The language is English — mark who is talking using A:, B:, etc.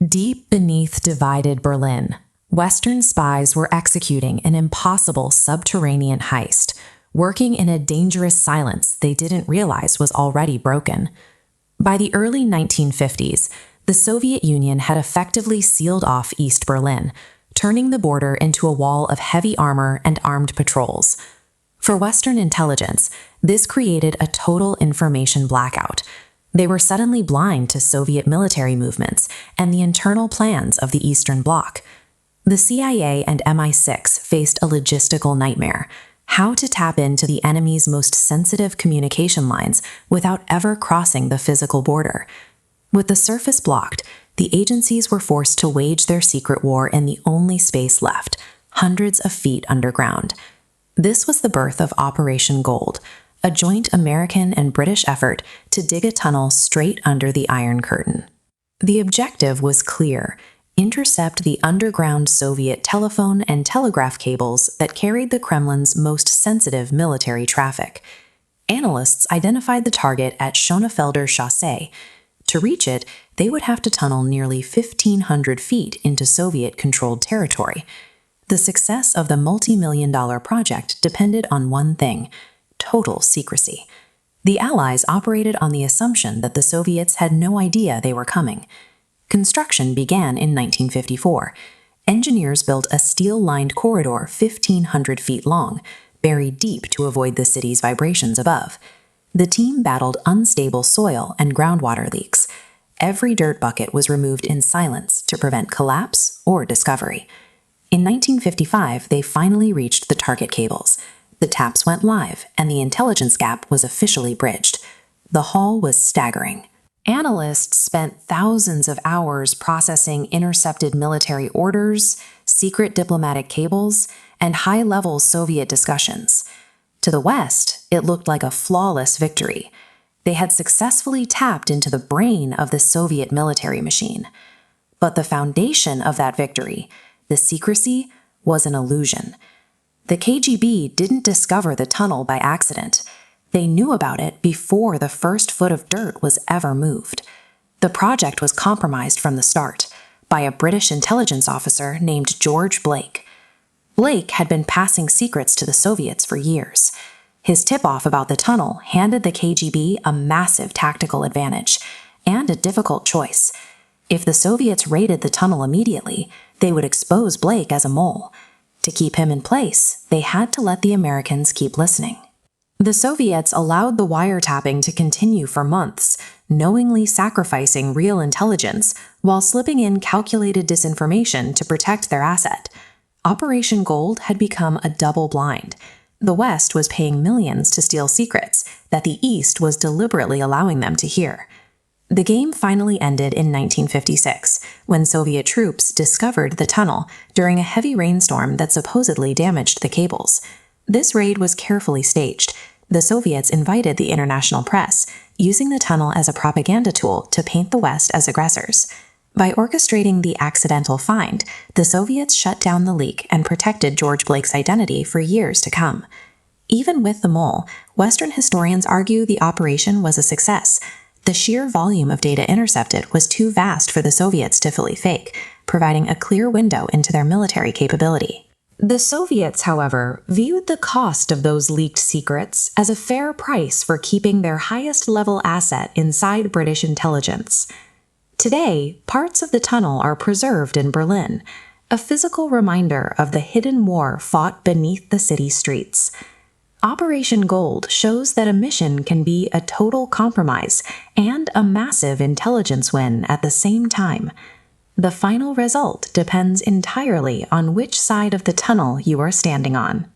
A: Deep beneath divided Berlin, Western spies were executing an impossible subterranean heist, working in a dangerous silence they didn't realize was already broken. By the early 1950s, the Soviet Union had effectively sealed off East Berlin, turning the border into a wall of heavy armor and armed patrols. For Western intelligence, this created a total information blackout. They were suddenly blind to Soviet military movements and the internal plans of the Eastern Bloc. The CIA and MI6 faced a logistical nightmare: how to tap into the enemy's most sensitive communication lines without ever crossing the physical border. With the surface blocked, the agencies were forced to wage their secret war in the only space left, hundreds of feet underground. This was the birth of Operation Gold, a joint American and British effort to dig a tunnel straight under the Iron Curtain. The objective was clear: intercept the underground Soviet telephone and telegraph cables that carried the Kremlin's most sensitive military traffic. Analysts identified the target at Schonefelder Chaussee. To reach it, they would have to tunnel nearly 1,500 feet into Soviet-controlled territory. The success of the multi-million-dollar project depended on one thing: total secrecy. The Allies operated on the assumption that the Soviets had no idea they were coming. Construction began in 1954. Engineers built a steel-lined corridor 1,500 feet long, buried deep to avoid the city's vibrations above. The team battled unstable soil and groundwater leaks. Every dirt bucket was removed in silence to prevent collapse or discovery. In 1955, they finally reached the target cables. The taps went live, and the intelligence gap was officially bridged. The haul was staggering. Analysts spent thousands of hours processing intercepted military orders, secret diplomatic cables, and high-level Soviet discussions. To the West, it looked like a flawless victory. They had successfully tapped into the brain of the Soviet military machine. But the foundation of that victory, the secrecy, was an illusion. The KGB didn't discover the tunnel by accident. They knew about it before the first foot of dirt was ever moved. The project was compromised from the start by a British intelligence officer named George Blake. Blake had been passing secrets to the Soviets for years. His tip-off about the tunnel handed the KGB a massive tactical advantage and a difficult choice. If the Soviets raided the tunnel immediately, they would expose Blake as a mole. To keep him in place, they had to let the Americans keep listening. The Soviets allowed the wiretapping to continue for months, knowingly sacrificing real intelligence while slipping in calculated disinformation to protect their asset. Operation Gold had become a double blind. The West was paying millions to steal secrets that the East was deliberately allowing them to hear. The game finally ended in 1956, when Soviet troops discovered the tunnel during a heavy rainstorm that supposedly damaged the cables. This raid was carefully staged. The Soviets invited the international press, using the tunnel as a propaganda tool to paint the West as aggressors. By orchestrating the accidental find, the Soviets shut down the leak and protected George Blake's identity for years to come. Even with the mole, Western historians argue the operation was a success. The sheer volume of data intercepted was too vast for the Soviets to fully fake, providing a clear window into their military capability. The Soviets, however, viewed the cost of those leaked secrets as a fair price for keeping their highest-level asset inside British intelligence. Today, parts of the tunnel are preserved in Berlin, a physical reminder of the hidden war fought beneath the city streets. Operation Gold shows that a mission can be a total compromise and a massive intelligence win at the same time. The final result depends entirely on which side of the tunnel you are standing on.